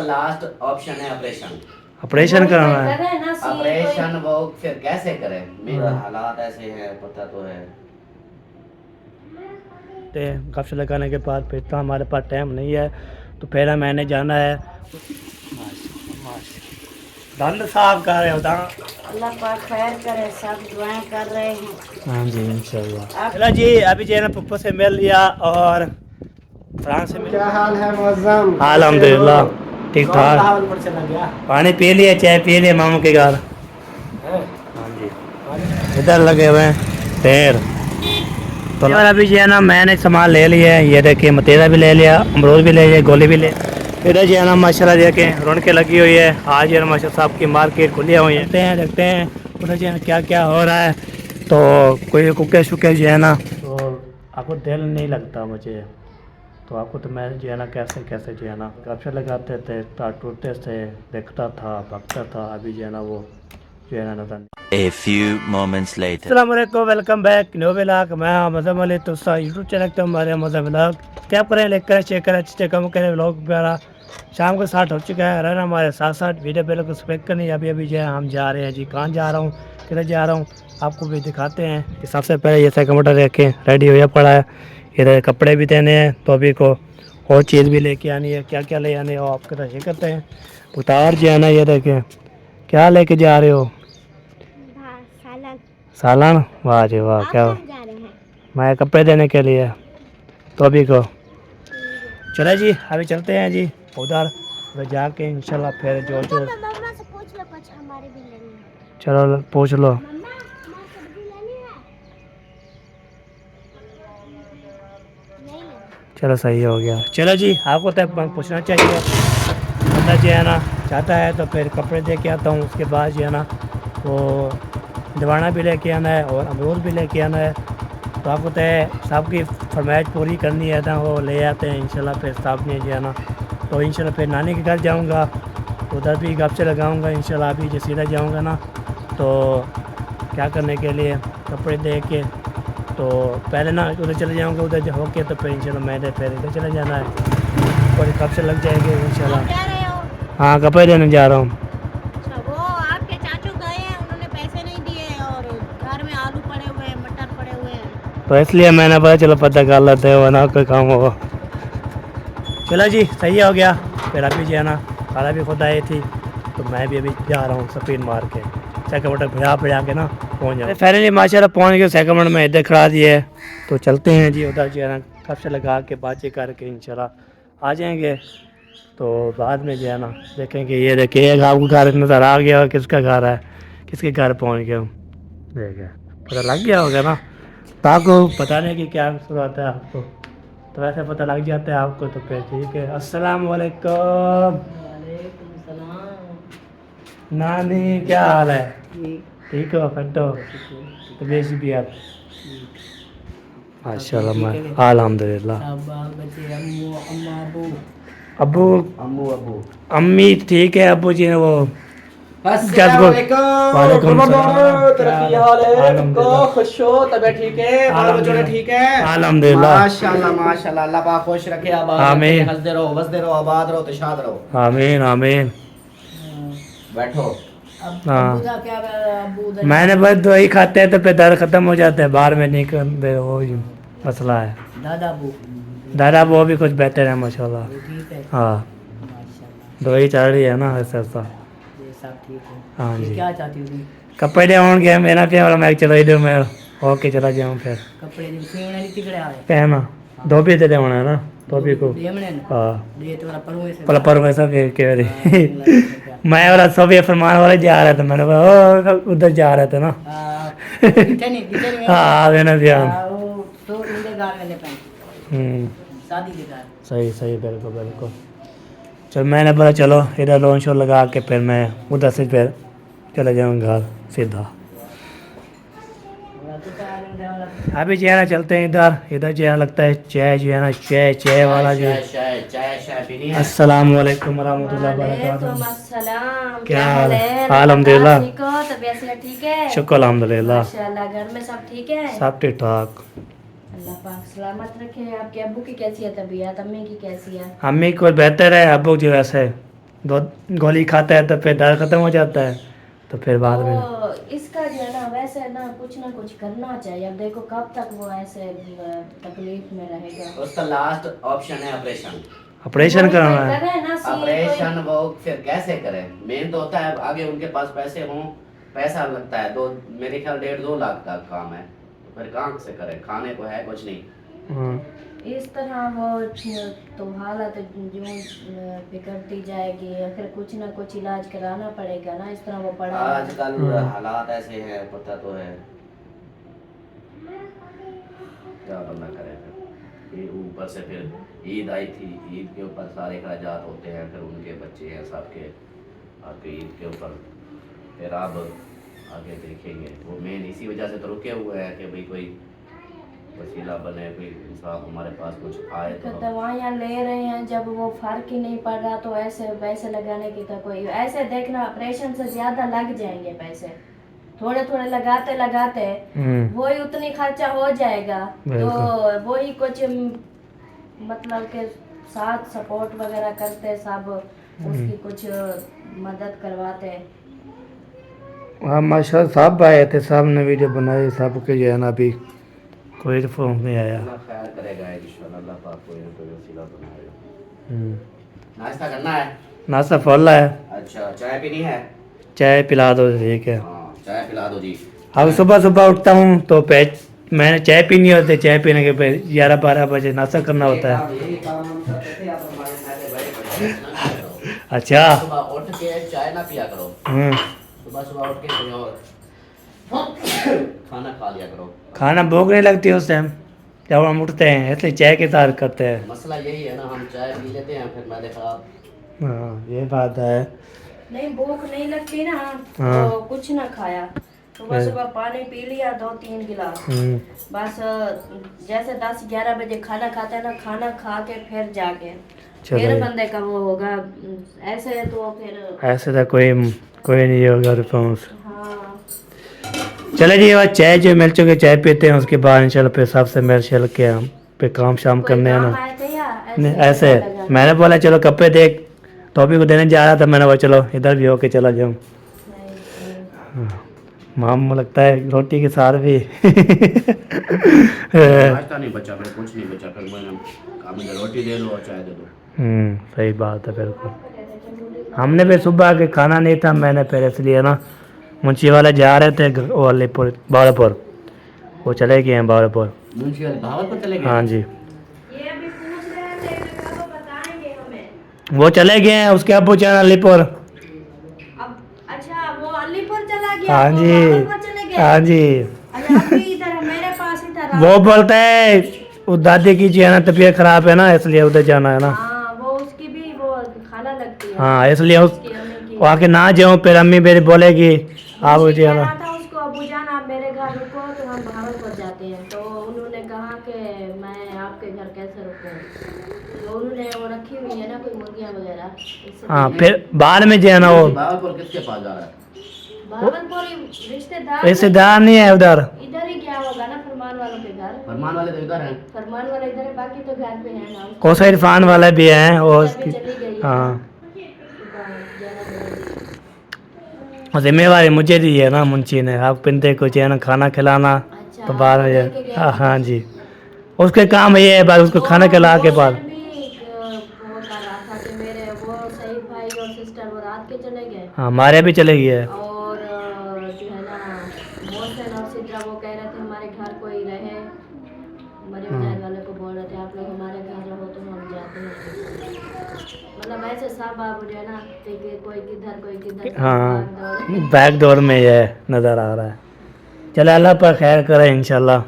Last option है operation. Operation कराना है। ऑपरेशन वो फिर कैसे करें, मेरा हालात ऐसे हैं, पता तो है। गप लगाने के बाद फिर तो हमारे पास टाइम नहीं है, तो पहले मैंने जाना है दंद साफ कर रहे हो अल्लाह पाक खैर करे, सब दुआएं कर रहे हैं। हाँ जी इंशाल्लाह। चलो जी अभी जो है ना पप्पू से मिल लिया और फ्रांस से मिल। क्या हाल है मौजम? अल्हम्दुलिल्लाह ठीक ठाक। पानी पी लिया, चाय पी लिया मामू के घर। हाँ जी इधर लगे हुए हैं ढेर। तो और अभी जो है ना मैंने सामान ले लिया है, ये देखिए मतेरा भी ले लिया, अमरूद भी ले लिया, गोली भी ले। इधर जो है ना माशाल्लाह देखें रौनकें लगी हुई है। आज जो है माशा साहब की मार्केट खुली हुई है। देखते हैं उधर जो है क्या क्या हो रहा है। तो कोई कुके शुके जो है ना, तो आपको दिल नहीं लगता मुझे, तो आपको तो मैं जो है ना कैसे कैसे जो है ना गपशप लगाते थे, टूटते थे, देखता था, भगता था। अभी जो है ना वो जो है ना नजर। A few moments later. अस्सलाम वालेकुम, वेलकम बैक न्यू व्लॉग। मैं मज़म अली तुसा यूट्यूब चैनल पर हमारे मज़म व्लॉग क्या करें, लेकर चेक करें, अच्छे कम करें। व्लॉग मेरा शाम को 60 हो चुका है, रहना हमारे साथ साथ वीडियो बिल्कुल स्पेक्ट करनी। अभी अभी जो है हम जा रहे हैं जी, कहाँ जा रहा हूँ, किधर जा रहा हूँ, आपको भी दिखाते हैं। कि सबसे पहले ये सेकंड रखें रेडी हो पड़ा है, इधर कपड़े भी देने हैं, तो अभी को और चीज़ भी लेके आनी है। क्या क्या ले आने हो आपके तरह ये करते हैं। उतार जो है ना ये देखें क्या लेके जा रहे हो, सालन। वाह जी वाह, क्या मैं कपड़े देने के लिए, तो अभी को चले जी अभी चलते हैं जी उधर जाके इंशाल्लाह फिर जो मम्मा से पूछ लो कुछ, हमारे भी लेनी है। चलो पूछ लो। मम्मा सब्जी लेनी है? नहीं लेनी। चलो सही हो गया। चलो जी आपको तो पूछना चाहिए, बंदा जो है ना चाहता है तो फिर कपड़े दे के आता हूँ। उसके बाद जो है ना वो दवाना भी लेके आना है और अमरूद भी लेके आना है। तो आपको तो सबकी फरमाइश पूरी करनी है ना, वो ले आते हैं इंशाल्लाह। फिर साहब ने जो है ना, तो इंशाल्लाह फिर नानी के घर जाऊंगा, उधर भी गप से लगाऊंगा इंशाल्लाह। अभी जो सीधा जाऊंगा ना, तो क्या करने के लिए कपड़े दे के, तो पहले ना उधर चले जाऊंगा, उधर होके तो फिर इंशाल्लाह मैंने फिर इधर चले जाना है और कब से लग जाएंगे इंशाल्लाह। जा रहे हो? हाँ कपड़े देने जा रहा हूँ। अच्छा, वो आपके चाचू गए हैं, उन्होंने पैसे नहीं दिए और घर में आलू पड़े हुए हैं, मटर पड़े हुए हैं, तो इसलिए मैंने बोला चलो पता कर लेते हो ना, कोई काम हो। चलो जी सही हो गया। फिर अभी जो है ना खाला भी खुद आई थी, तो मैं भी अभी जा रहा हूँ स्पीड मार के सेकंड भिजा के ना पहुँच जाऊँ। फाइनली माशाल्लाह पहुँच गए सेकंड में, इधर खड़ा दिए। तो चलते हैं जी उधर जो है ना कब से लगा के बातें करके इंशाल्लाह आ जाएंगे। तो बाद में जो है ना देखेंगे। ये देखिए आपको घर नज़र आ गया और किसका घर है, किसके घर पहुँच गया हूँ, देखिए पता लग गया होगा ना। तो आपको बताने की क्या जरूरत है आपको, तो वैसे पता लग जाता है आपको। तो फिर ठीक है। अस्सलाम वालेकुम। नानी क्या हाल है? ठीक हो फटो, तबीयत भी यार माशाल्लाह अल्हम्दुलिल्लाह। अबू अम्मू अबू अम्मी ठीक है, अबू जी ने वो वालेकुम सलाम, तरक्की हाल है तुमको? खुश हो? तबीयत ठीक है? बाल बच्चे ठीक है? अल्हम्दुलिल्लाह माशाल्लाह माशाल्लाह, अल्लाह पाक खुश रखे, आबाद आमीन। रखे, हंसते रहो, बसते रहो, आबाद रहो, तशाद रहो। आमीन आमीन। बैठो। हाँ मैंने बस दवाई खाते हैं तो फिर दर्द ख़त्म हो जाता है, बाहर में नहीं करते, वो ही मसला है। दादा वो भी कुछ बेहतर है माशाल्लाह। हाँ दवाई चल रही है ना ऐसा ऐसा। हाँ जी क्या चाहती हूँ कपड़े होंगे मेरा पे वाला मैं चलो इधर मैं ओके चला जाऊँ फिर पहना धोबी दे होना है ना धोबी को। हाँ पर वैसा फिर कह रही मैं वाला सोफिया फरमान वाले जा रहा था, मैंने बोला उधर जा रहे थे ना। हाँ मैंने ध्यान सही सही बिल्कुल बिल्कुल। चल मैंने बोला चलो इधर लोन शो लगा के फिर मैं उधर से फिर चले जाऊँगा घर सीधा। अभी जो है ना चलते हैं इधर, इधर जो है लगता है चाय जो है ना चाय वाला जो है। चाय अस्सलाम वालेकुम रहमतुल्लाहि व बरकातहू। अस्सलाम, क्या हाल है? अल्हम्दुलिल्लाह ठीक हो? तबीयत सेहत ठीक है? शुक्र अल्हम्दुलिल्लाह माशाल्लाह, घर में सब ठीक है? सब ठीक ठाक। अल्लाह पाक सलामत रखे। आपके अब्बू की कैसी है तबीयत, अम्मी की कैसी है? अम्मी को बेहतर है, अब्बू जो ऐसे दो गोली खाता है तो फिर दर्द खत्म हो जाता है, तो फिर बाद में तो इसका जो है ना वैसे ना कुछ करना चाहिए। अब देखो कब तक वो ऐसे तकलीफ में रहेगा। उसका लास्ट ऑप्शन है ऑपरेशन। ऑपरेशन कराना है। करे ना सी ऑपरेशन वो फिर कैसे करें? मेन तो होता है आगे उनके पास पैसे हों, पैसा लगता है, दो मेरे ख्याल 1.5-2 लाख का काम है, तो फिर कहाँ से करें? खाने को है कुछ नहीं। हाँ। इस तरह वो तो हालत यूं बिगड़ती जाएगी, फिर कुछ ना कुछ इलाज कराना पड़ेगा ना। इस तरह वो पड़ा है। आजकल हालात ऐसे हैं, पता तो है, क्या बंदा करे। फिर ऊपर से फिर ईद आई थी, ईद के ऊपर सारे खर्चात होते हैं, फिर उनके बच्चे हैं सबके, आपके ईद के ऊपर फिर अब आगे देखेंगे। वो मेन इसी वजह से तो रुके हुए हैं कि भाई कोई वसीला बने, कोई इंसान हमारे पास कुछ आए तो हम- दवाइयाँ ले रहे हैं, जब वो फर्क ही नहीं पड़ रहा तो ऐसे वैसे लगाने की तो कोई ऐसे देखना, ऑपरेशन से ज्यादा लग जाएंगे पैसे, थोड़े थोड़े लगाते लगाते वही उतनी खर्चा हो जाएगा। तो वही कुछ मतलब के साथ सपोर्ट वगैरह करते सब, उसकी कुछ मदद करवाते। हाँ माशा साहब आए थे, साहब ने वीडियो बनाई, सब के जो है ना अभी कोई तो फोन नहीं आया। अल्लाह खैर करेगा इंशाल्लाह, अल्लाह पाक कोई ना कोई वसीला बनाएगा। नाश्ता करना है? नाश्ता फल है। अच्छा, चाय पीनी है? चाय पिला दो, ठीक है। हाँ, चाय पिला दो जी। अब सुबह सुबह उठता हूँ तो मैंने चाय पीनी होती है, चाय पीने के बाद 11-12 बजे नाश्ता करना होता है। यही काम हम करते थे, आप हमारे पहले बड़े बड़े अच्छा। सुबह उठ के चाय ना पिया करो, सुबह सुबह उठ के कोई और खाना खा लिया करो। खाना भूख नहीं लगती उस टाइम जब हम उठते हैं, इसलिए चाय के साथ करते हैं। मसला यही है ना, हम चाय पी लेते हैं फिर मैदे खराब। हाँ ये बात है। नहीं भूख नहीं लगती ना हाँ। तो कुछ ना खाया, सुबह सुबह पानी पी लिया 2-3 गिलास, बस जैसे 10-11 बजे खाना खाते हैं ना, खाना खा के फिर जाके फिर बंदे का वो होगा। ऐसे तो फिर ऐसे तो कोई नहीं होगा रिस्पॉन्स। हाँ। चले जी, और चाय जो मिल चुके चाय पीते हैं, उसके बाद इंशाल्लाह फिर सबसे मिल चल के हम पे काम शाम करने हैं ना। आए थे या नहीं ऐसे मैंने बोला चलो कपड़े देख टॉपी को देने जा रहा था, मैंने बोला चलो इधर भी होके चला जाऊँ। मामू लगता है रोटी के साथ भी नाश्ता नहीं बचा, फिर कुछ नहीं बचा, फिर मैंने कहा मुझे रोटी दे दो और चाय दे दो। सही बात है बिल्कुल। हमने भी सुबह के खाना नहीं था, मैंने फिर इसलिए ना मुंशी वाले जा रहे थे वालेपुर बावलपुर, वो चले गए हैं बावलपुर। मुंशी वाले भावलपुर चले गए? हाँ जी, ये अभी पूछ रहे थे कब बताएंगे हमें। वो चले गए हैं, उसके अबू जान अलीपुर। अब अच्छा वो अलीपुर चला गया, हाँ वो जी, बागलपुर चले गए। हाँ जी। अच्छा अभी इधर मेरे पास ही था। वो बोलता है वो दादी की जो है ना तबीयत खराब है ना, इसलिए उधर जाना है ना। हाँ वो उसकी भी वो खाना लगती है। हाँ इसलिए उसकी अम्मी की। वहाँ के ना जाऊँ, फिर अम्मी मेरी बोलेगी आप मुझे जो है कह ना। रहा था उसको, अबू जान आप मेरे घर रुको तो हम भागलपुर जाते हैं। तो उन्होंने कहा कि मैं आपके घर कैसे रुकूं, तो उन्होंने वो रखी हुई है ना कोई मुर्गियाँ वगैरह, इससे हाँ फिर बाद में जो है ना वो भावलपुर किसके पास जा रहा है? भागलपुर रिश्तेदार रिश्तेदार नहीं है उधर, इधर ही गया होगा ना, फरमान वालों के घर। फरमान वाले तो इधर हैं। फरमान वाला इधर है, बाकी तो घर पे है ना। कोसा इरफान वाला भी है और उसकी चली गई है। हाँ सुबह 11 बजे। जिम्मेवारी मुझे दी है ना मुंशी ने, आप पिंदे को जो है ना खाना खिलाना, अच्छा, तो बाद में लेके गया। हाँ जी उसके काम ये है, बस उसको खाना खिला के बाद। वो कर रहा था कि मेरे वो सईद भाई और सिस्टर वो रात के चले गए, हाँ हमारे भी चले गए। और जो है ना मोहसिन और सिद्रा वो कह रहे थे हमारे घर कोई रहे, मरे जाने वाले को बोल रहे थे आप लोग हमारे घर रहो तो हम जाते हैं। मतलब ऐसे सब आप जो है ना कि कोई किधर हाँ बैक डोर में ये नज़र आ रहा है। चले अल्लाह पर खैर करे इंशाल्लाह।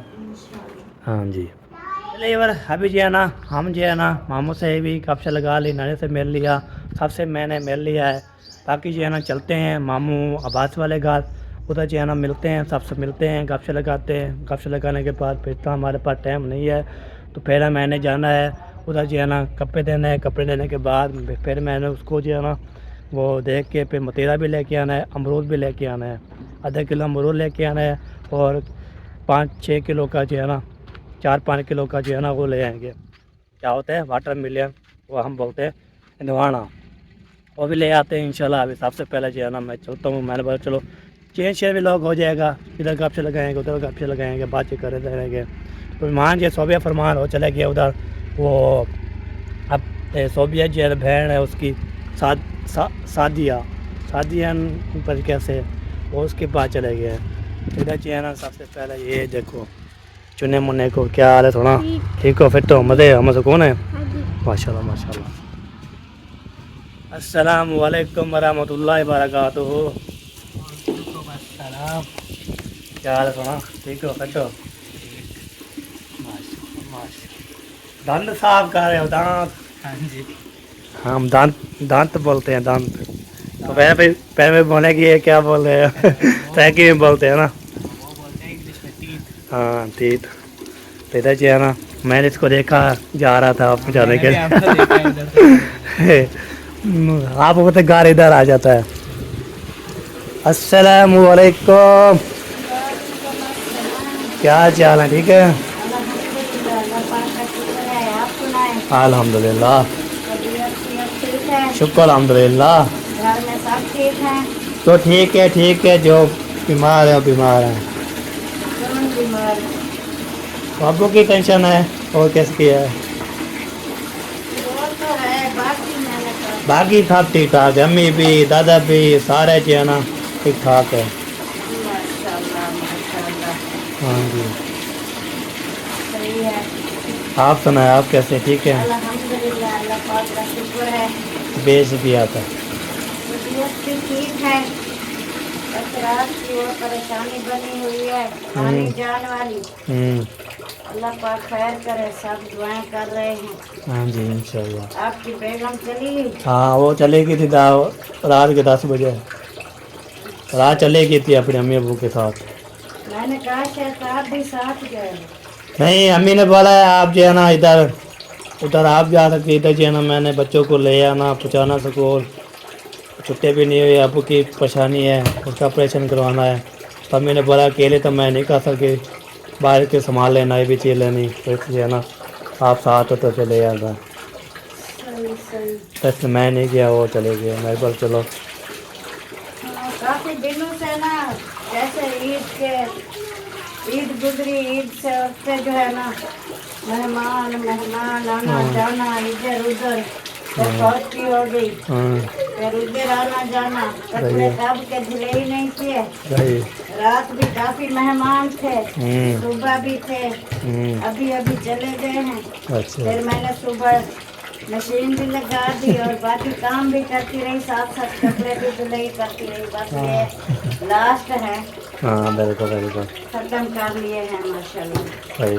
हाँ जी चलिए यार, अभी जो है ना हम जो है ना मामू से भी कब से लगा ली, नानी से मिल लिया, सबसे मैंने मिल लिया है। बाकी जो है ना चलते हैं मामू आवास वाले घर, उधर जो है ना मिलते हैं, सबसे मिलते हैं, गप से लगाते हैं। गप से लगाने के बाद फिर तो हमारे पास टाइम नहीं है, तो फिर मैंने जाना है उधर जो है ना कपड़े देने हैं। कपड़े देने के बाद फिर मैंने उसको जो है ना वो देख के फिर मतीरा भी लेके आना है, अमरूद भी लेके आना है, आधा किलो अमरूद लेके आना है, और 5-6 किलो का जो है ना 4-5 किलो का जो है ना वो ले आएंगे। क्या होता है वाटर मिलियन, वो हम बोलते हैं इंदवाना, वो भी ले आते हैं इंशाल्लाह। अभी सबसे पहले जो है ना मैं चलता हूँ, मैंने बोला चलो चेंज शेयर भी लोग हो जाएगा, इधर गप से लगाएंगे उधर गप से लगाएंगे, बातचीत करते रहेंगे। तो मान जो सोबिया फरमान हो चला गया उधर, वो अब सोबिया जो है बहन है उसकी सादिया पर कैसे वो उसके पास चले गए। इधर जो है ना सबसे पहले ये देखो चुने मुन्ने को क्या हाल है, थोड़ा ठीक हो, फिर तो मज़े हम सुकून है। माशाल्लाह माशाल्लाह। अस्सलाम वालेकुम वरहमतुल्लाहि वबरकातुहू। अस्सलाम, क्या हाल है, थोड़ा ठीक हो, फिर तो माशाल्लाह। दांत साफ कर रहे हो, दांत? हाँ जी, हम दांत बोलते हैं, दांत। तो पहले में बोले कि ये क्या बोल रहे हो तैकी में बोलते हैं ना, वो बोलते हैं इंग्लिश में टीथ। हाँ टीथ। तो इधर जो है ना मैंने इसको देखा जा रहा था आप जाने के लिए आपको तो गार इधर आ जाता है। अस्सलामु अलैकुम, क्या चाल है, ठीक है? अल्हम्दुलिल्लाह, शुक्र अल्हम्दुलिल्लाह। घर में सब ठीक है? तो ठीक है, जो बीमार है वो बीमार है। कौन बीमार? बाबू की टेंशन है और कैसे है? वो तो है, बाकी सब ठीक ठाक है, अम्मी भी दादा भी सारे जो है ना ठीक ठाक है। माशाल्लाह माशाल्लाह। हाँ जी, सही है। आप सुनाए, आप कैसे, ठीक है? अल्हम्दुलिल्लाह, अल्लाह पाक का शुक्र है। बेस भी आता है, तबीयत भी ठीक है, बस रात की वो परेशानी बनी हुई है आने जान वाली। अल्लाह पाक खैर करे, सब दुआएं कर रहे हैं। हाँ जी इंशाल्लाह। आपकी बेगम चली गई? हाँ वो चले गई थी रात के 10 बजे, रात चले गई थी अपने अम्मी अबू के साथ। मैंने कहा शायद आप भी साथ गए। नहीं, अम्मी ने बोला है आप जो है ना उधर आप जा सकते, इधर जो है ना मैंने बच्चों को ले आना पहुँचाना स्कूल, छुट्टी भी नहीं हुई, अबू की परेशानी है, उसका ऑपरेशन करवाना है। तो अम्मी ने बोला अकेले तो मैं नहीं कर सकी, बाहर के सामान लेना है भी चीज़ लेनी, तो इसलिए ना आप साथ हो तो चले आएगा। सही सही। बस मैं नहीं गया, वो चले गए, मैं बोल चलो। काफ़ी दिनों से ना, जैसे ईद गुजरी, ईद से उससे जो है ना मेहमान आना जाना इधर उधर, फिर फौज की हो गई, फिर उधर आना जाना, कपड़े कब के धुले ही नहीं किए। रात भी काफी मेहमान थे, सुबह भी थे, अभी चले गए हैं। अच्छा। फिर मैंने सुबह मशीन भी लगा दी और बाकी काम भी करती रही, साथ साथ कपड़े भी धुलाई करती रही। बस ये लास्ट है, हाँ बिल्कुल खत्म कर लिए हैं माशाल्लाह। सही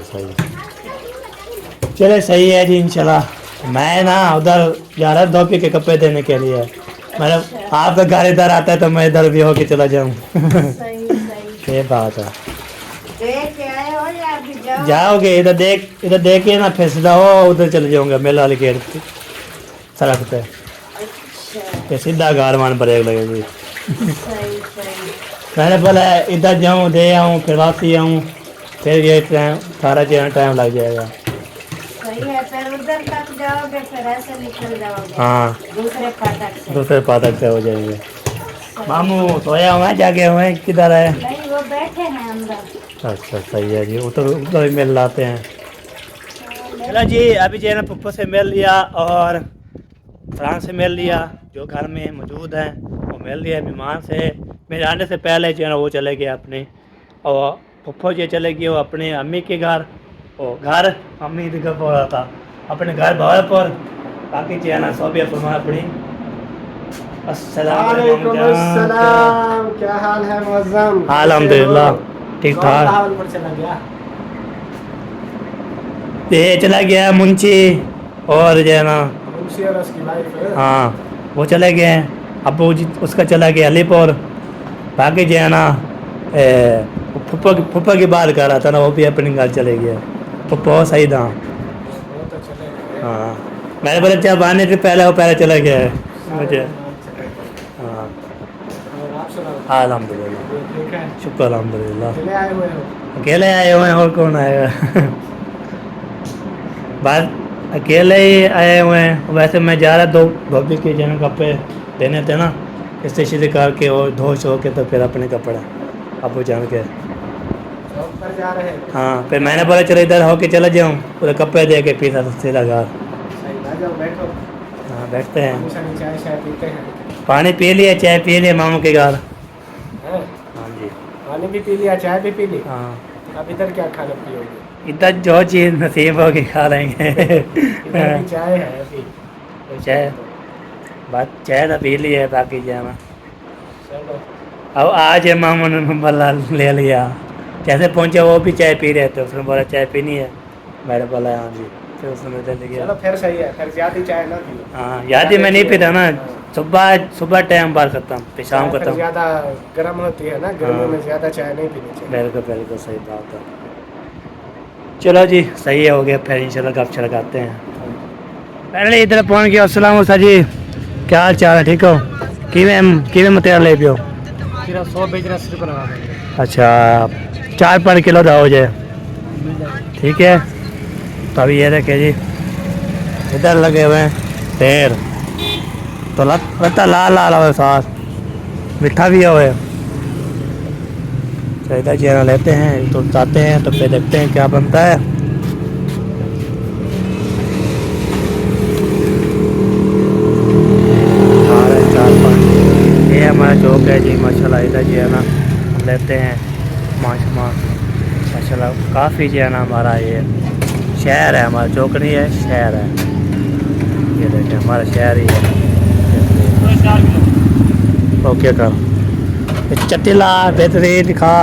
चले, सही है जी इंशाल्लाह। मैं ना उधर जा रहा धोपी के कपड़े देने के लिए, मतलब आपका घर इधर आता है तो मैं इधर भी होके चला जाऊँ सही ये बात है। देख के आए हो या अभी जाओगे? इधर देख के ना फिर सीधा हो उधर चले जाऊँगा मेला वाली गेट पे, सड़क पे। अच्छा, फिर सीधा गारमान ब्रेक लगेगी। सही। मैंने बोला इधर जाऊँ दे आऊँ फिर वापसी आऊँ, फिर ये सारा टाइम लग जाएगा। सही है, फिर उधर तक जाओगे, फिर ऐसे निकल जाओगे। हाँ, दूसरे फाटक से हो जाएंगे। मामू सोया हुआ है, जागे हुए हैं, किधर है? नहीं, वो बैठे हैं अंदर। अच्छा सही है जी, उधर भी मिल लाते हैं। चलो जी, अभी जो है ना पप्पू से मिल लिया और फरहान से मिल लिया, जो घर में मौजूद हैं वो मिल लिया। मेहमान से मेरे आने से पहले जो है ना वो चले गए अपने, और पप्पू जी चले गए वो अपने अम्मी के घर, और घर अम्मी के घर हो रहा था अपने घर भावलपुर। बाकी जो है ना सोबिया फरमा अपनी। अस्सलाम वालेकुम, क्या हाल है मुअज्जम? अल्हम्दुलिल्लाह ठीक ठाक। ये चला गया मुंशी और जो है ना हाँ वो चले गए हैं। अब वो उसका चला गया अलीपुर। बाकी जो है ना फुप्पा की बात कर रहा था ना, वो भी अपने घर चले गया। फुप्पा सही था। हाँ मैंने बोला जब आने से पहले वो पहले चला गया है मुझे। हाँ अल्हम्दुलिल्लाह, शुक्र अल्हम्दुलिल्लाह। अकेले आए हुए हैं, और कौन आएगा? बात अकेले ही आए हुए हैं। वैसे मैं जा रहा धोबी के जन पे देने थे ना, इससे सीधे करके और धो शो के तो फिर अपने कपड़े अबू जान के। शॉप पर जा रहे हैं। हाँ फिर मैंने बोला चलो इधर होके चला जाऊँ, पूरे कपड़े दे के पीसा तो सीधा घर। सही ना, जाओ बैठो। हाँ बैठते हैं, हमेशा चाय शाय पीते हैं। पानी पी लिया, चाय पी लिया मामू के घर। हैं? हाँ जी। पानी भी पी लिया, चाय भी पी ली। हाँ अब इधर क्या खाना पियोगे? इधर जो चीज़ नसीब होगी खा लेंगे। इधर भी चाय है अभी। चाय बात चाय तो पी ली है, बाकी जाना चलो। अब आज है मामू ने बोला ले लिया, जैसे पहुंचे वो भी चाय पी रहे थे, उसने बोला चाय पीनी है, मैंने बोला हाँ जी, फिर उसने ले चलो लिया। फिर सही है, फिर ज्यादा चाय ना पियो। हाँ याद ही मैं नहीं पीता ना, सुबह टाइम बार करता हूँ, फिर शाम चाय करता फिर हूँ। ज्यादा गर्म होती है ना, गर्मी हाँ। में ज्यादा चाय नहीं पीनी चाहिए। बिल्कुल सही बात है। चलो जी सही है, हो गया, फिर इंशाल्लाह गप लगाते हैं। पहले इधर पहुँच गया। अस्सलाम सर जी, क्या हाल चाल है, ठीक हो? किमें मटेरियल ले पियो? फिर 100 बेच रुपये लगा देंगे। अच्छा 4-5 किलो का हो जाए, ठीक है। तो अभी ये देखे जी, इधर लगे हुए हैं पेड़, तो लगता लाल लाल हो साथ, मीठा भी हो। तो इधर चेहरा लेते हैं, तो जाते हैं, तो फिर देखते हैं क्या बनता है। ये हमारा चौक है जी माशाल्लाह। इधर जो है ना लेते हैं माशाल्लाह, काफ़ी जो है ना हमारा ये शहर है, हमारा चौक नहीं है, शहर है। ये देखिए हमारा शहर ही है। ओके कर चटीला बेहतरीन खा।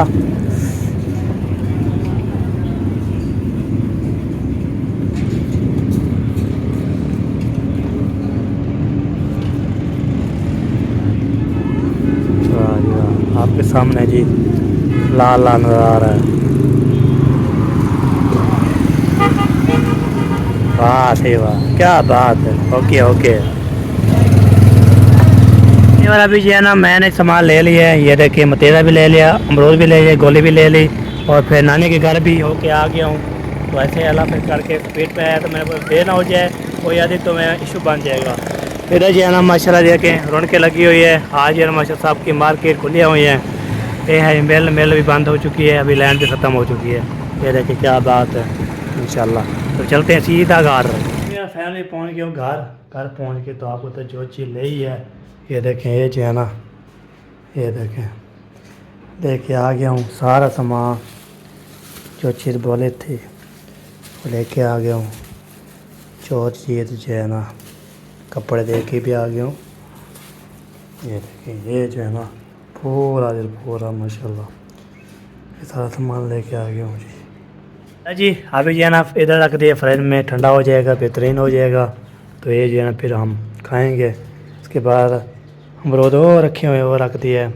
आपके सामने जी लाल लाल नजर आ रहा है। वाह सही वाह, क्या बात है। Okay okay. ये वाला भी जो है ना मैंने सामान ले लिया है। ये देखिए मतेरा भी ले लिया, अमरूद भी ले लिया, गोली भी ले ली, और फिर नानी के घर भी होके आ गया हूँ। तो ऐसे अल्लाह फिर करके स्पीड पे आया, तो मैंने बोला देर ना हो जाए कोई आदि तो मैं इशू बन जाएगा। इधर जो है ना माशाल्लाह देखें रौनकें लगी हुई है। आज यार माशा साहब की मार्केट खुली हुई है। ये है मेल भी बंद हो चुकी है, अभी लाइन भी ख़त्म हो चुकी है। ये देखिए क्या बात है इंशाल्लाह। तो चलते हैं सीधा घर। मेरा फैमिली पहुँच गया घर पहुँच के, तो आपको तो जो चीज़ ले ही है। ये देखें ये जो है ना, ये देखिए आ गया हूँ। सारा सामान जो चीज़ बोले थे वो लेके आ गया हूँ। जो चीज़ जो है ना कपड़े दे के भी आ गया हूँ। ये देखिए ये जो है ना पूरा माशाल्लाह ये सारा सामान लेके आ गया हूँ जी। अभी जो है ना इधर रख दिए फ्रिज में, ठंडा हो जाएगा, बेहतरीन हो जाएगा। तो ये जो है ना फिर हम खाएंगे। इसके बाद अमरूद वो रखे हुए वो रख दिए,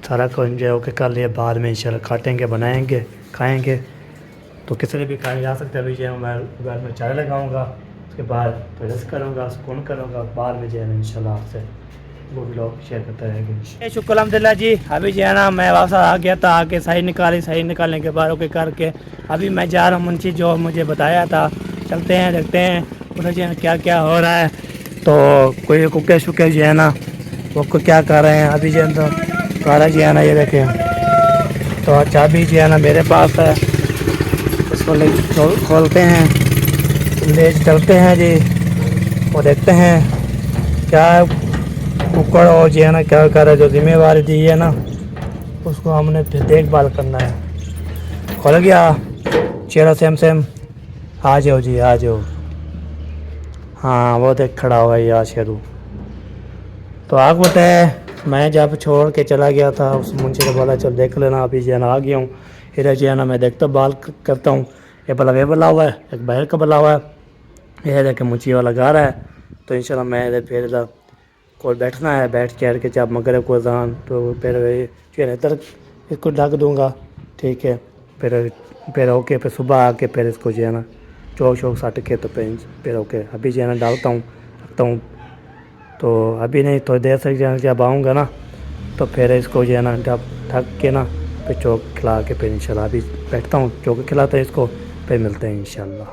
सारा कुछ जो है कर लिया। बाद में इंशाल्लाह काटेंगे, बनाएंगे, खाएंगे। तो किसी ने भी खाया जा सकता है। अभी जो है मैं घर में चाय लगाऊंगा, उसके बाद प्रेस करूँगा, सुकून करूँगा। बाद में जो है ना इंशाल्लाह आपसे वो भी लोग शेयर करते रहेंगे। शुक्र अल्हम्दुलिल्लाह जी। अभी जो है ना मैं वापस आ गया था, आके सही निकालने के बाद ओके करके अभी मैं जा रहा हूँ मुंशी जो मुझे बताया था। चलते हैं देखते हैं उधर जो है क्या क्या हो रहा है। तो कोई कुके शुके जो है ना वो क्या कर रहे हैं अभी जो है तो कारा जो है ना ये देखें। तो चाबी जो है ना मेरे पास है, इसको खोलते हैं, ले चलते हैं जी। वो देखते हैं क्या कुकड़ और जो है ना क्या कर रहा है। जो जिम्मेवारी दी है ना उसको हमने फिर देखभाल करना है। खोल गया चेहरा सेम आ जाओ जी आ जाओ। हाँ वो देख खड़ा हुआ है यार शेरू। तो आग बताए मैं जब छोड़ के चला गया था उस मुंशी ने बोला चल देख लेना। अभी जो है ना आ गया हूँ। इधर जो है ना मैं देखता बाल करता हूँ। ये भला वे बला हुआ है, एक बाहर का बला हुआ है। यह देखे मुंशी वाला गा रहा है। तो इंशाल्लाह मैं इधर फिर इधर को बैठना है, बैठ के के जब मगरब को अज़ान तो फिर इधर इसको ढक दूँगा, ठीक है। फिर ओके फिर सुबह आके फिर इसको जो है ना चौक सट के तो फिर ओके अभी जो है ना डालता हूँ रखता हूँ। तो अभी नहीं थोड़ी देर से जब आऊँगा ना तो फिर इसको जो है ना जब ढक के ना फिर चौक खिला के फिर इंशाल्लाह अभी बैठता हूँ, चौक खिलाते हैं इसको, फिर मिलते हैं इंशाल्लाह।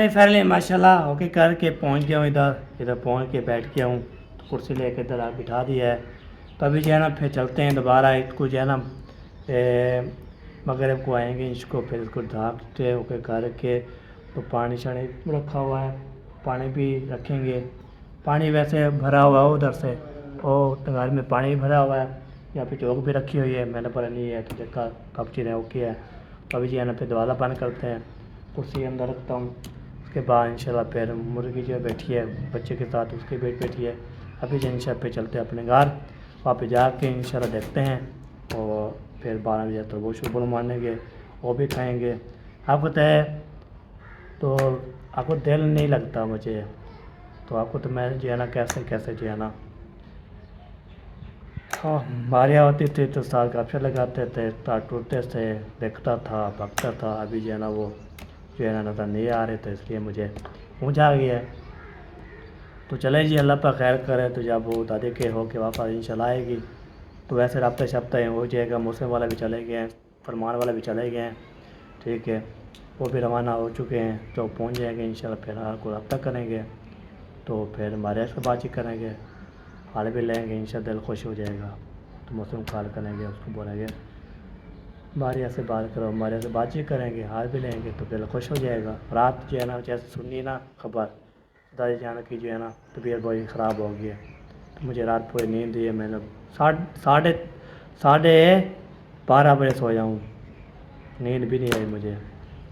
फाइनली माशाल्लाह ओके करके पहुँच गया हूँ। इधर पहुँच के बैठ गया हूँ। कुर्सी लेके इधर आ बिठा दिया है। तो अभी जो है ना फिर चलते हैं दोबारा, इसको जो है ना मगरब को आएंगे, इसको फिर इसको ढाकते होकर घर के तो पानी शानी रखा हुआ है, पानी भी रखेंगे। पानी वैसे भरा हुआ है उधर से, और घर में पानी भी भरा हुआ है, यहाँ पे चौक भी रखी हुई है, मैंने पता नहीं है तो देखा कब चीज़ें ओके है। अभी जो है ना फिर दरवाज़ा बंद करते हैं, कुर्सी अंदर रखता हूँ। उसके बाद इंशाल्लाह फिर मुर्गी जो बैठी है बच्चे के साथ, उसके बैठी है। अभी जो इंशाल्लाह पे चलते हैं अपने घर, वहाँ पे जाके इंशाल्लाह देखते हैं, और फिर 12 बजे तरबूज शरबूज मानेंगे, वो भी खाएंगे। आपको तो है तो आपको दिल नहीं लगता मुझे, तो आपको तो मैं जो है ना कैसे जो है ना, हाँ हमारे यहाँ होती थी तो साल का अफसर लगाते थे, तार टूटते थे, देखता था भागता था। अभी जो है ना वो जो है ना नज़र नहीं आ रहे थे, इसलिए मुझे ऊँच आ गया है। तो चले जी, अल्लाह पर खैर करे। तो जब वो दादी के हो के वापस इंशाल्लाह आएगी तो वैसे रब्ता शब्ता हो जाएगा। मौसम वाला भी चले गए हैं, फरमान वाला भी चले गए हैं, ठीक है, वो भी रवाना हो चुके हैं, तो पहुंच जाएंगे इंशाल्लाह। फिर आपको रब्ता करेंगे तो फिर हमारे से बातचीत करेंगे, हाल भी लेंगे, इंशाल्लाह दिल खुश हो जाएगा। तो मौसम कॉल करेंगे, उसको बोलेंगे हमारे यहाँ से बात करो, हमारे यहाँ से बातचीत करेंगे, हाल भी लेंगे, तो दिल खुश हो जाएगा। रात जो है ना जैसे सुनी ना खबर दादी जान की जो है ना तबीयत बहुत ख़राब हो गई है, तो मुझे रात पूरी नींद दी है। मैंने साढ़े 12 बजे सो जाऊँ, नींद भी नहीं आई मुझे।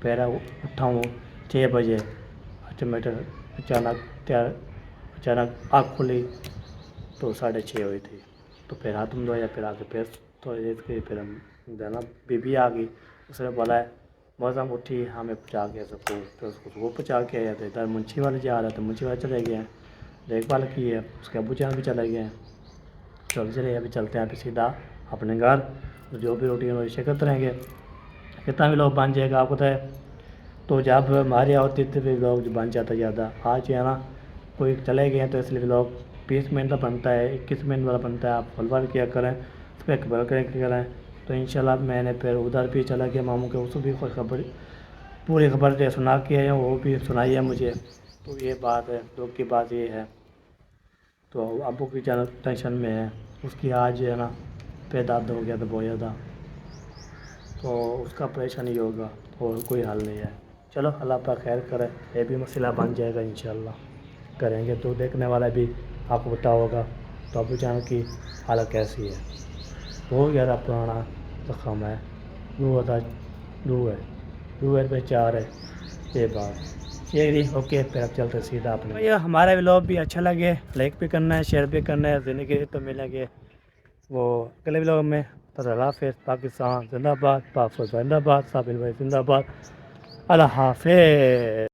फिर उठा हूँ 6 बजे, अचानक आँख खुली तो 6:30 हुई थी। तो फिर हाथ मुँह धोया, फिर आके फिर थोड़ी देर के फिर हम जाना, बीबी आ गई, उसने बोला है मौसम उठी हमें पहुँचा के सबको, तो उसको पहुँचा के आया था। इधर मुंशी वाले जा रहा था, मुंशी वाले चले गए हैं, देखभाल की है, उसके अबू जान भी चले गए हैं। चले अभी चलते हैं अभी सीधा अपने घर, तो जो भी रोटी है करते रहेंगे, कितना भी लोग बन जाएगा आपको है। तो जब हमारे यहाँ होती थी फिर लोग बन जाता ज़्यादा। आज है ना कोई चले गए हैं तो इसलिए लोग 20 मिनट का बनता है, 21 मिनट वाला बनता है। आप फलवार किया करें, उस पर खबर करें। तो इंशाल्लाह मैंने फिर उधर भी चला गया मामू के, उसको भी कोई खबर पूरी खबर सुना के आए, वो भी सुनाई है मुझे। तो ये बात है, दुख की बात ये है। तो अबू की ज़्यादा टेंशन में है, उसकी आज है ना पे दर्द हो गया था बहुत ज़्यादा, तो उसका ऑपरेशन ही होगा और कोई हल नहीं है। चलो अल्लाह पाक खैर करे, ये भी मसला बन जाएगा इंशाल्लाह, करेंगे। तो देखने वाला भी आपको पता होगा तो अबू जान की हालत कैसी है। बहुत ज़्यादा पुराना जख्म है, रूह पे 4 है ये बात। ये नहीं ओके, फिर अब चलते सीधा अपने। भैया हमारा व्लॉग भी अच्छा लगे, लाइक भी करना है, शेयर भी करना है। ज़िंदगी तो मिलेंगे वो अगले व्लॉग में। तो अल्लाह हाफ़िज़, पाकिस्तान जिंदाबाद, पाक जिंदाबाद, साबिल भाई जिंदाबाद, अल्लाह हाफ़िज़।